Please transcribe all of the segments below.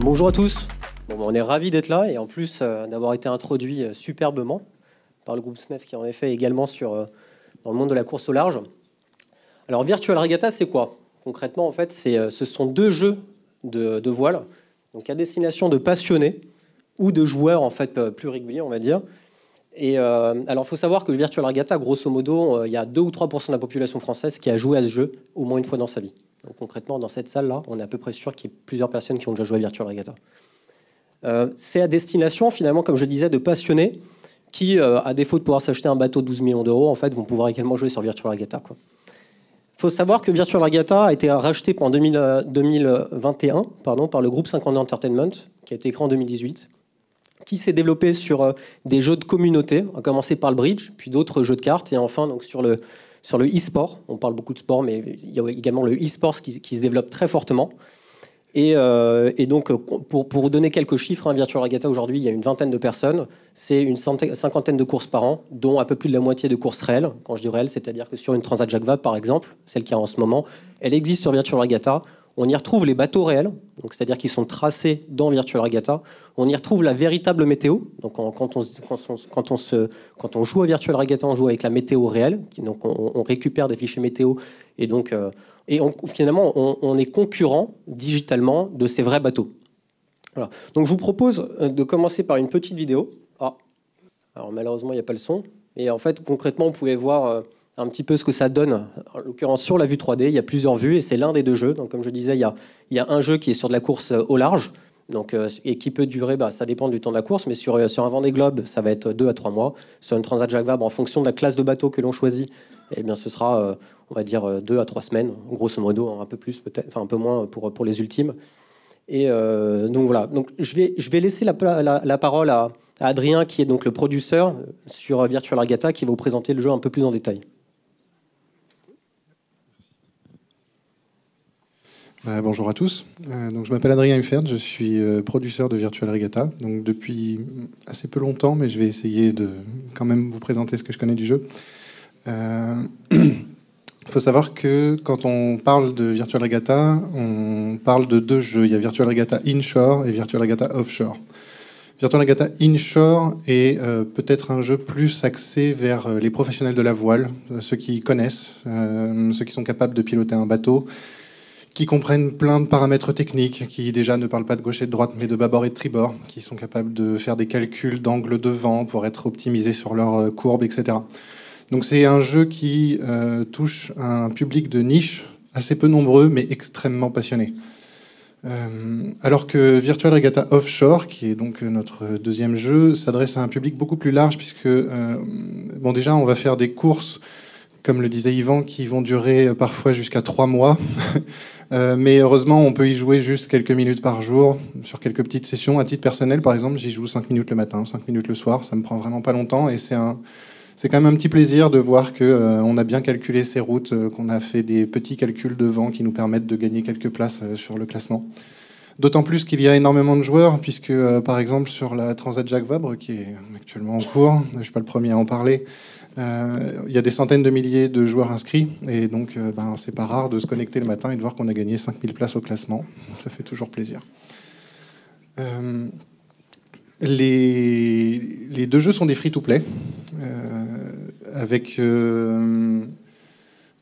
Bonjour à tous. On est ravis d'être là et en plus d'avoir été introduit superbement par le groupe SNEF qui en est fait également dans le monde de la course au large. Alors Virtual Regatta, c'est quoi? Concrètement, en fait, ce sont deux jeux de voile, donc à destination de passionnés ou de joueurs en fait plus réguliers, on va dire. Et alors, il faut savoir que le Virtual Regatta, grosso modo, il y a 2 ou 3% de la population française qui a joué à ce jeu au moins une fois dans sa vie. Donc concrètement, dans cette salle-là, on est à peu près sûr qu'il y ait plusieurs personnes qui ont déjà joué à Virtual Regatta. C'est à destination, finalement, comme je disais, de passionnés qui, à défaut de pouvoir s'acheter un bateau de 12 millions d'euros, en fait, vont pouvoir également jouer sur Virtual Regatta, quoi. Il faut savoir que Virtual Regatta a été racheté en 2021 par le groupe 50 Entertainment, qui a été créé en 2018, qui s'est développé sur des jeux de communauté, à commencer par le bridge, puis d'autres jeux de cartes, et enfin donc, sur le e-sport. On parle beaucoup de sport, mais il y a également le e-sport qui se développe très fortement. Et donc, pour vous donner quelques chiffres, Virtual Regatta, aujourd'hui, il y a une vingtaine de personnes. C'est une cinquantaine de courses par an, dont un peu plus de la moitié de courses réelles. Quand je dis réelles, c'est-à-dire que sur une Transat Jacques Vabre, par exemple, celle qu'il y a en ce moment, elle existe sur Virtual Regatta. On y retrouve les bateaux réels, c'est-à-dire qu'ils sont tracés dans Virtual Regatta. On y retrouve la véritable météo. Donc, quand on joue à Virtual Regatta, on joue avec la météo réelle. Donc, on récupère des fichiers météo et donc... finalement, on est concurrent digitalement de ces vrais bateaux. Voilà. Donc, je vous propose de commencer par une petite vidéo. Alors malheureusement, il n'y a pas le son. Et en fait, concrètement, vous pouvez voir un petit peu ce que ça donne. En l'occurrence, sur la vue 3D, il y a plusieurs vues et c'est l'un des deux jeux. Donc, comme je disais, il y a un jeu qui est sur de la course au large. Donc, et qui peut durer, ça dépend du temps de la course, mais sur un Vendée Globe, ça va être 2 à 3 mois. Sur une Transat Jacques Vabre, en fonction de la classe de bateau que l'on choisit, eh bien, ce sera, on va dire, 2 à 3 semaines, grosso modo, un peu plus peut-être, enfin un peu moins pour les ultimes. Et donc voilà. Donc je vais laisser la parole à Adrien, qui est donc le producteur sur Virtual Regatta, qui va vous présenter le jeu un peu plus en détail. Bonjour à tous. Donc, je m'appelle Adrien Huffert, je suis producteur de Virtual Regatta donc depuis assez peu longtemps, mais je vais essayer de quand même vous présenter ce que je connais du jeu. Il faut savoir que quand on parle de Virtual Regatta, on parle de deux jeux. Il y a Virtual Regatta Inshore et Virtual Regatta Offshore. Virtual Regatta Inshore est peut-être un jeu plus axé vers les professionnels de la voile, ceux qui connaissent, ceux qui sont capables de piloter un bateau, qui comprennent plein de paramètres techniques, qui déjà ne parlent pas de gauche et de droite, mais de bâbord et de tribord, qui sont capables de faire des calculs d'angle de vent pour être optimisés sur leurs courbes, etc. Donc c'est un jeu qui touche un public de niche assez peu nombreux, mais extrêmement passionné. Alors que Virtual Regatta Offshore, qui est donc notre deuxième jeu, s'adresse à un public beaucoup plus large, puisque déjà on va faire des courses, comme le disait Yvan, qui vont durer parfois jusqu'à 3 mois. Mais heureusement, on peut y jouer juste quelques minutes par jour, sur quelques petites sessions. À titre personnel, par exemple, j'y joue 5 minutes le matin, 5 minutes le soir. Ça me prend vraiment pas longtemps. Et c'est quand même un petit plaisir de voir qu'on a bien calculé ces routes, qu'on a fait des petits calculs de vent qui nous permettent de gagner quelques places sur le classement. D'autant plus qu'il y a énormément de joueurs, puisque, par exemple, sur la Transat Jacques Vabre, qui est actuellement en cours, je ne suis pas le premier à en parler, il y a des centaines de milliers de joueurs inscrits, et donc c'est pas rare de se connecter le matin et de voir qu'on a gagné 5000 places au classement. Ça fait toujours plaisir. Les deux jeux sont des free-to-play, avec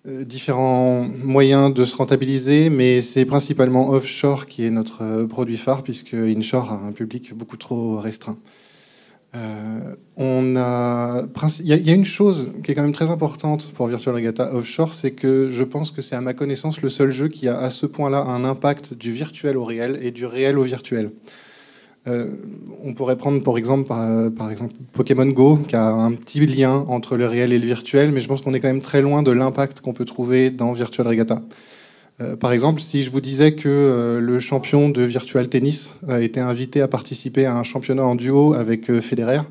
différents moyens de se rentabiliser, mais c'est principalement Offshore qui est notre produit phare, puisque Inshore a un public beaucoup trop restreint. Il y a une chose qui est quand même très importante pour Virtual Regatta Offshore, c'est que je pense que c'est à ma connaissance le seul jeu qui a à ce point-là un impact du virtuel au réel et du réel au virtuel. On pourrait prendre par exemple Pokémon Go, qui a un petit lien entre le réel et le virtuel, mais je pense qu'on est quand même très loin de l'impact qu'on peut trouver dans Virtual Regatta. Par exemple, si je vous disais que le champion de Virtual Tennis a été invité à participer à un championnat en duo avec Federer,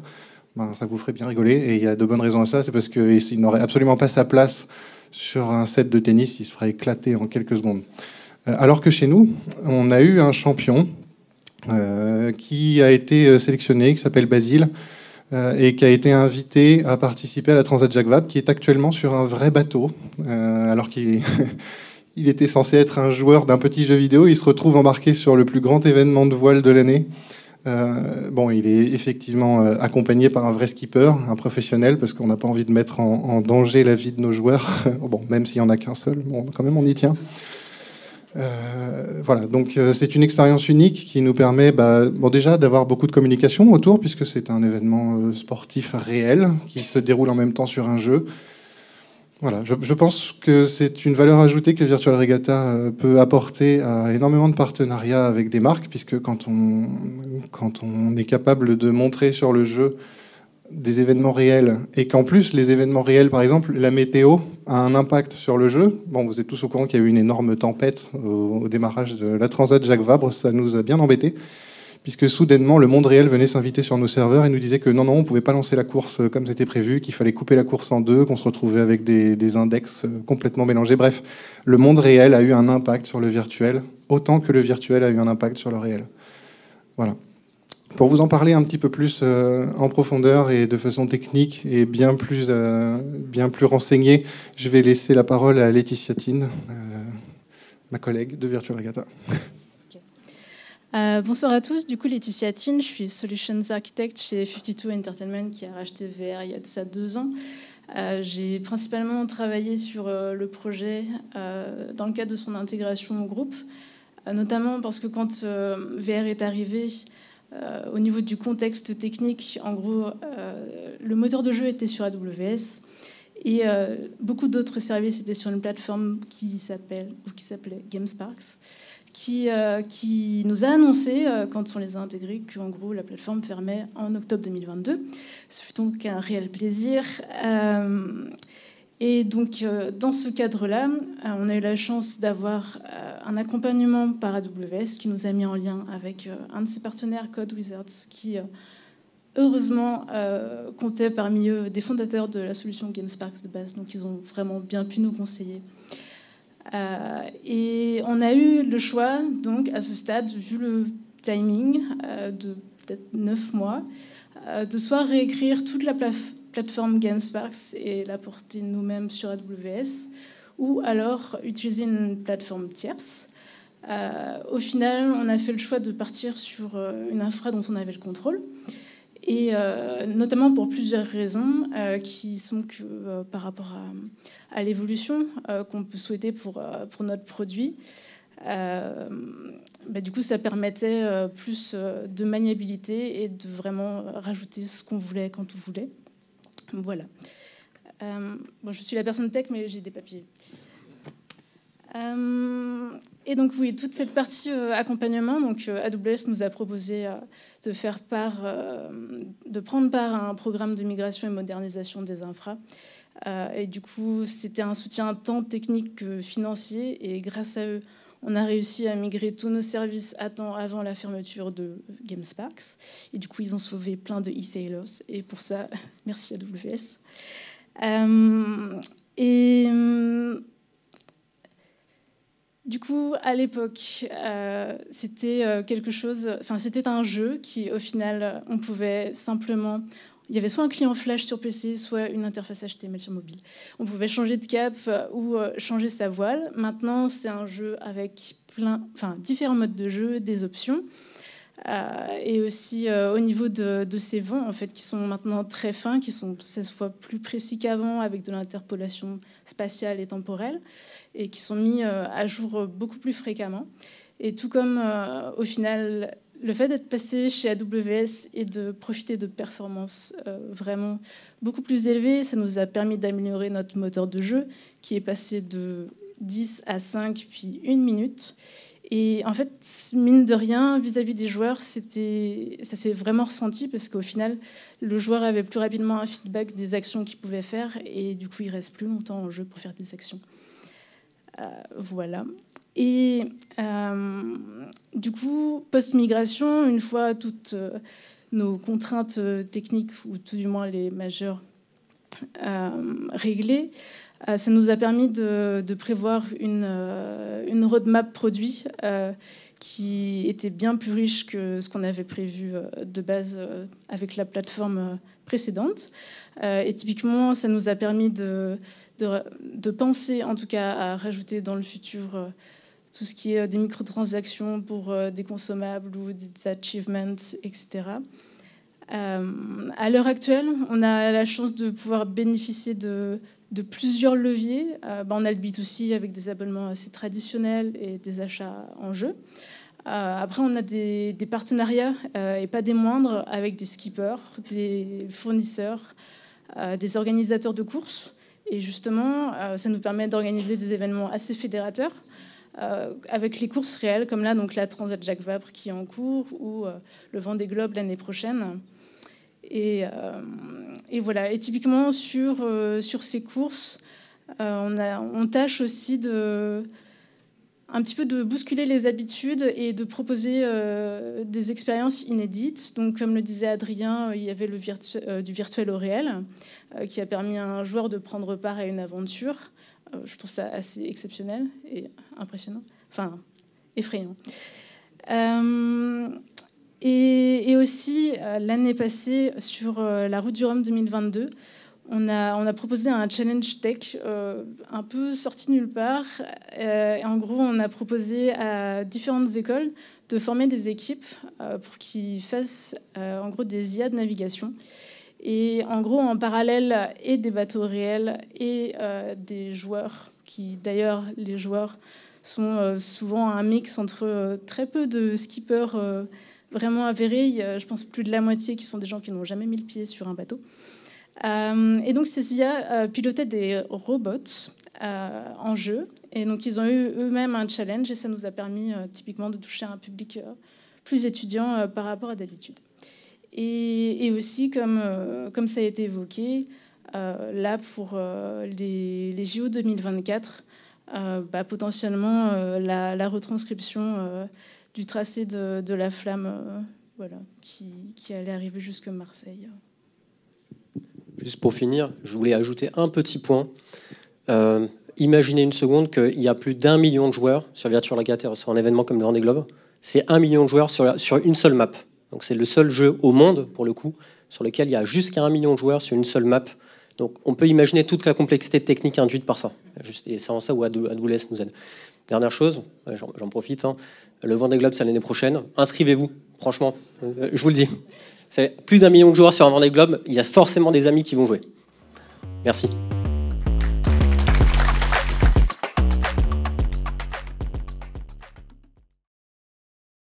ça vous ferait bien rigoler, et il y a de bonnes raisons à ça. C'est parce qu'il n'aurait absolument pas sa place sur un set de tennis, il se ferait éclater en quelques secondes. Alors que chez nous, on a eu un champion qui a été sélectionné, qui s'appelle Basile, et qui a été invité à participer à la Transat Jacques Vabre, qui est actuellement sur un vrai bateau, alors qu'il il était censé être un joueur d'un petit jeu vidéo. Il se retrouve embarqué sur le plus grand événement de voile de l'année. Bon, il est effectivement accompagné par un vrai skipper, un professionnel, parce qu'on n'a pas envie de mettre en danger la vie de nos joueurs. Bon, même s'il n'y en a qu'un seul, bon, quand même, on y tient. Voilà, donc c'est une expérience unique qui nous permet bon, déjà d'avoir beaucoup de communication autour, puisque c'est un événement sportif réel qui se déroule en même temps sur un jeu. Voilà, je pense que c'est une valeur ajoutée que Virtual Regatta peut apporter à énormément de partenariats avec des marques, puisque quand on est capable de montrer sur le jeu des événements réels, et qu'en plus, les événements réels, par exemple, la météo a un impact sur le jeu. Bon, vous êtes tous au courant qu'il y a eu une énorme tempête au démarrage de la Transat Jacques Vabre, ça nous a bien embêtés, puisque soudainement, le monde réel venait s'inviter sur nos serveurs et nous disait que non, on ne pouvait pas lancer la course comme c'était prévu, qu'il fallait couper la course en deux, qu'on se retrouvait avec des index complètement mélangés. Bref, le monde réel a eu un impact sur le virtuel, autant que le virtuel a eu un impact sur le réel. Voilà. Pour vous en parler un petit peu plus en profondeur et de façon technique et bien plus renseignée, je vais laisser la parole à Laetitia Tin, ma collègue de Virtual Regatta. Bonsoir à tous, du coup Laetitia Tin, je suis Solutions Architect chez 52 Entertainment qui a racheté VR il y a de ça 2 ans. J'ai principalement travaillé sur le projet dans le cadre de son intégration au groupe, notamment parce que quand VR est arrivé, au niveau du contexte technique, en gros, le moteur de jeu était sur AWS et beaucoup d'autres services étaient sur une plateforme qui s'appelait GameSparks, qui nous a annoncé, quand on les a intégrés, qu'en gros, la plateforme fermait en octobre 2022. Ce fut donc un réel plaisir. Et donc, dans ce cadre-là, on a eu la chance d'avoir un accompagnement par AWS qui nous a mis en lien avec un de ses partenaires, Code Wizards, qui, heureusement, comptait parmi eux des fondateurs de la solution GameSparks de base. Donc, ils ont vraiment bien pu nous conseiller. Et on a eu le choix, donc, à ce stade, vu le timing de peut-être 9 mois, de soit réécrire toute la plateforme GameSparks et la porter nous-mêmes sur AWS, ou alors utiliser une plateforme tierce. Au final, on a fait le choix de partir sur une infra dont on avait le contrôle, et notamment pour plusieurs raisons qui sont que par rapport à l'évolution qu'on peut souhaiter pour notre produit. Du coup, ça permettait plus de maniabilité et de vraiment rajouter ce qu'on voulait quand on voulait. Voilà. Je suis la personne tech, mais j'ai des papiers. Et donc, oui, toute cette partie accompagnement, donc AWS nous a proposé de prendre part à un programme de migration et modernisation des infras. Et du coup, c'était un soutien tant technique que financier. Et grâce à eux, on a réussi à migrer tous nos services à temps avant la fermeture de GameSparks. Et du coup, ils ont sauvé plein de e-sailors. Et pour ça, merci AWS. Du coup, à l'époque, c'était c'était un jeu qui, au final, on pouvait simplement... Il y avait soit un client Flash sur PC, soit une interface HTML sur mobile. On pouvait changer de cap ou changer sa voile. Maintenant, c'est un jeu avec différents modes de jeu, des options. Et aussi au niveau de ces vents, en fait, qui sont maintenant très fins, qui sont 16 fois plus précis qu'avant, avec de l'interpolation spatiale et temporelle, et qui sont mis à jour beaucoup plus fréquemment. Et tout comme, au final, le fait d'être passé chez AWS et de profiter de performances vraiment beaucoup plus élevées, ça nous a permis d'améliorer notre moteur de jeu, qui est passé de 10 à 5, puis 1 minute. Et en fait, mine de rien, vis-à-vis des joueurs, ça s'est vraiment ressenti, parce qu'au final, le joueur avait plus rapidement un feedback des actions qu'il pouvait faire, et du coup, il reste plus longtemps en jeu pour faire des actions. Voilà. Et du coup, post-migration, une fois toutes nos contraintes techniques, ou tout du moins les majeures, réglées, ça nous a permis de prévoir une roadmap produit qui était bien plus riche que ce qu'on avait prévu de base avec la plateforme précédente. Et typiquement, ça nous a permis de penser en tout cas à rajouter dans le futur tout ce qui est des microtransactions pour des consommables ou des achievements, etc. À l'heure actuelle, on a la chance de pouvoir bénéficier de plusieurs leviers. On a le B2C avec des abonnements assez traditionnels et des achats en jeu. Après, on a des partenariats, et pas des moindres, avec des skippers, des fournisseurs, des organisateurs de courses. Et justement, ça nous permet d'organiser des événements assez fédérateurs, avec les courses réelles, comme là, donc la Transat Jacques Vabre qui est en cours, ou le Vendée Globe l'année prochaine. Et voilà. Et typiquement, sur ces courses, on tâche aussi un petit peu de bousculer les habitudes et de proposer des expériences inédites. Donc, comme le disait Adrien, il y avait du virtuel au réel, qui a permis à un joueur de prendre part à une aventure. Je trouve ça assez exceptionnel et impressionnant, enfin effrayant. Et aussi, l'année passée, sur la Route du Rhum 2022, on a proposé un challenge tech un peu sorti nulle part. En gros, on a proposé à différentes écoles de former des équipes pour qu'ils fassent en gros des IA de navigation. Et en gros, en parallèle, et des bateaux réels et des joueurs, qui d'ailleurs, les joueurs sont souvent un mix entre très peu de skippers vraiment avérés. Il y a, je pense, plus de la moitié qui sont des gens qui n'ont jamais mis le pied sur un bateau. Et donc ces IA pilotaient des robots en jeu. Et donc ils ont eu eux-mêmes un challenge et ça nous a permis typiquement de toucher un public plus étudiant par rapport à d'habitude. Et aussi, comme ça a été évoqué, là pour les JO 2024, potentiellement la retranscription du tracé de la flamme voilà, qui allait arriver jusque Marseille. Juste pour finir, je voulais ajouter un petit point. Imaginez une seconde qu'il y a plus d'1 million de joueurs sur Virtual Regatta, sur un événement comme le Vendée Globe. C'est 1 million de joueurs sur une seule map. Donc c'est le seul jeu au monde, pour le coup, sur lequel il y a jusqu'à 1 million de joueurs sur une seule map. Donc on peut imaginer toute la complexité technique induite par ça. Et c'est en ça où AWS nous aide. Dernière chose, j'en profite, le Vendée Globe, c'est l'année prochaine. Inscrivez-vous, franchement, je vous le dis. C'est plus d'1 million de joueurs sur un Vendée Globe, il y a forcément des amis qui vont jouer. Merci.